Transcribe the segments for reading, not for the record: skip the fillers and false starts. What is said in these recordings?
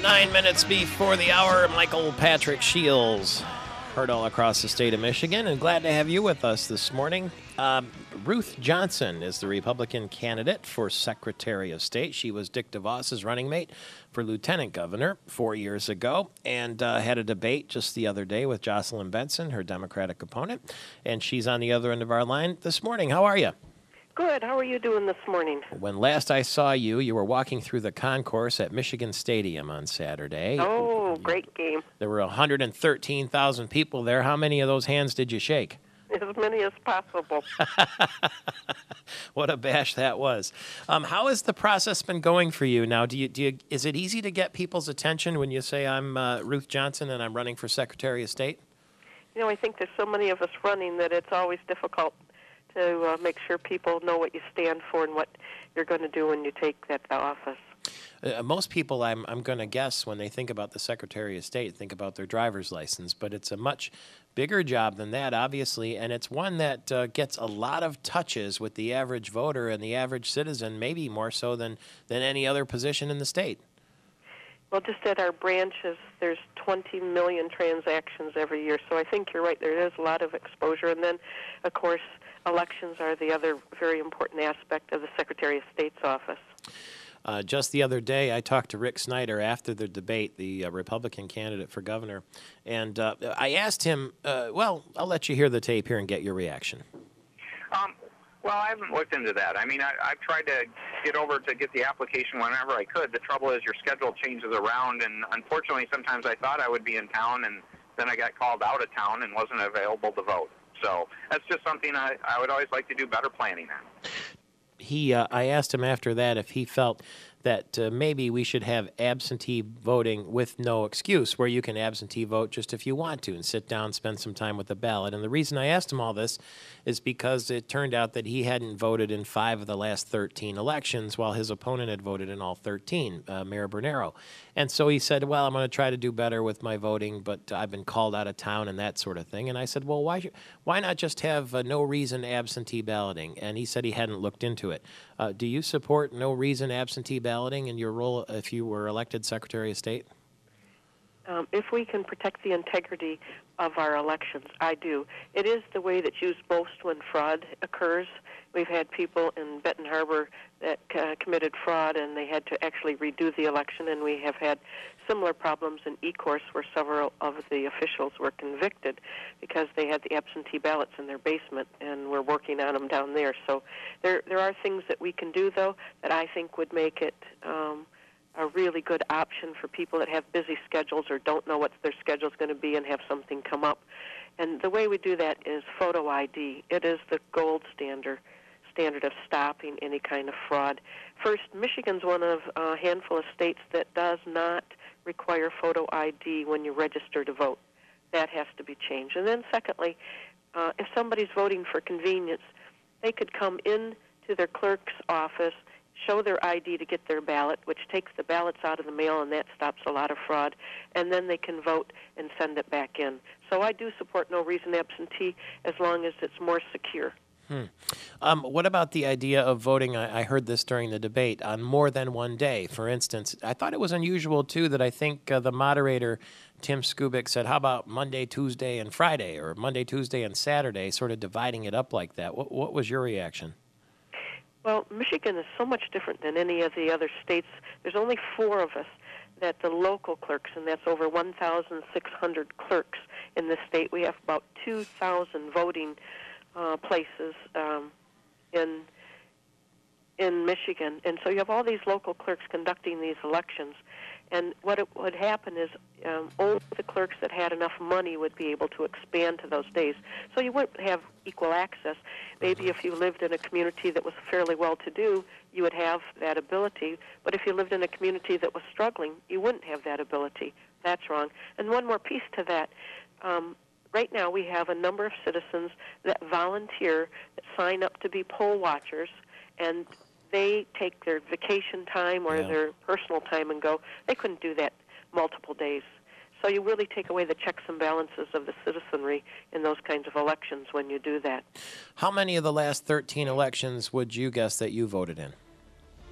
9 minutes before the hour, Michael Patrick Shields, heard all across the state of Michigan, and glad to have you with us this morning. Ruth Johnson is the Republican candidate for Secretary of State. She was Dick DeVos's running mate for lieutenant governor 4 years ago, and had a debate just the other day with Jocelyn Benson, her Democratic opponent, and she's on the other end of our line this morning. How are you? Good. How are you doing this morning? When last I saw you, you were walking through the concourse at Michigan Stadium on Saturday. Oh, great game. There were 113,000 people there. How many of those hands did you shake? As many as possible. What a bash that was. How has the process been going for you now? Is it easy to get people's attention when you say, I'm Ruth Johnson and I'm running for Secretary of State? You know, I think there's so many of us running that it's always difficult to make sure people know what you stand for and what you're going to do when you take that office. Most people, I'm going to guess, when they think about the Secretary of State, think about their driver's license. But it's a much bigger job than that, obviously, and it's one that gets a lot of touches with the average voter and the average citizen, maybe more so than any other position in the state. Well, just at our branches, there's 20 million transactions every year. So I think you're right. There is a lot of exposure. And then, of course, elections are the other very important aspect of the Secretary of State's office. Just the other day, I talked to Rick Snyder after the debate, the Republican candidate for governor, and I asked him, well, I'll let you hear the tape here and get your reaction. Well, I haven't looked into that. I mean, I've tried to get over to get the application whenever I could. The trouble is your schedule changes around, and unfortunately, sometimes I thought I would be in town, and then I got called out of town and wasn't available to vote. So that's just something I would always like to do better planning on. I asked him after that if he felt that maybe we should have absentee voting with no excuse, where you can absentee vote just if you want to and sit down, spend some time with the ballot. And the reason I asked him all this is because it turned out that he hadn't voted in 5 of the last 13 elections, while his opponent had voted in all 13, Mayor Bernero. And so he said, well, I'm going to try to do better with my voting, but I've been called out of town and that sort of thing. And I said, well, why not just have no reason absentee balloting? And he said he hadn't looked into it. Do you support no reason absentee balloting in your role if you were elected Secretary of State? If we can protect the integrity of our elections, I do. It is the way that's used most when fraud occurs. We've had people in Benton Harbor that committed fraud, and they had to actually redo the election, and we have had similar problems in Ecorse where several of the officials were convicted because they had the absentee ballots in their basement, and we're working on them down there. So there are things that we can do, though, that I think would make it a really good option for people that have busy schedules or don't know what their schedule's going to be and have something come up. And the way we do that is photo ID. It is the gold standard of stopping any kind of fraud. First, Michigan's one of a handful of states that does not require photo ID when you register to vote. That has to be changed. And then secondly, if somebody's voting for convenience, they could come in to their clerk's office, show their ID to get their ballot, which takes the ballots out of the mail, and that stops a lot of fraud, and then they can vote and send it back in. So I do support no reason absentee as long as it's more secure. What about the idea of voting, I heard this during the debate, on more than one day? For instance, I thought it was unusual, too, that I think the moderator, Tim Skubic, said, how about Monday, Tuesday, and Friday, or Monday, Tuesday, and Saturday, sort of dividing it up like that. What was your reaction? Well, Michigan is so much different than any of the other states. There's only 4 of us that the local clerks, and that's over 1,600 clerks in the state. We have about 2,000 voting places in Michigan. And so you have all these local clerks conducting these elections. And what would happen is only the clerks that had enough money would be able to expand to those days. So you wouldn't have equal access. Maybe if you lived in a community that was fairly well-to-do, you would have that ability. But if you lived in a community that was struggling, you wouldn't have that ability. That's wrong. And one more piece to that. Right now we have a number of citizens that volunteer, that sign up to be poll watchers, and they take their vacation time or their personal time and go. They couldn't do that multiple days. So you really take away the checks and balances of the citizenry in those kinds of elections when you do that. How many of the last 13 elections would you guess that you voted in?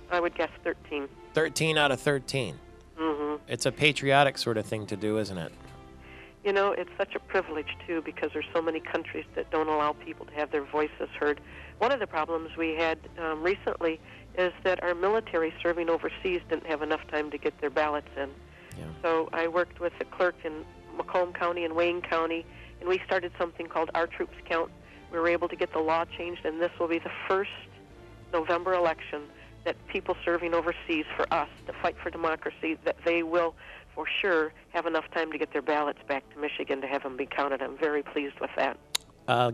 I would guess 13. 13 out of 13. Mm-hmm. It's a patriotic sort of thing to do, isn't it? You know, it's such a privilege, too, because there's so many countries that don't allow people to have their voices heard. One of the problems we had recently is that our military serving overseas didn't have enough time to get their ballots in. Yeah. So I worked with the clerk in Macomb County and Wayne County, and we started something called Our Troops Count. We were able to get the law changed, and this will be the first November election that people serving overseas for us to fight for democracy, that they will for sure have enough time to get their ballots back to Michigan to have them be counted. I'm very pleased with that.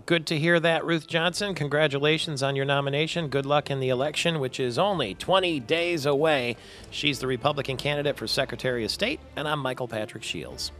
Good to hear that, Ruth Johnson. Congratulations on your nomination. Good luck in the election, which is only 20 days away. She's the Republican candidate for Secretary of State, and I'm Michael Patrick Shields.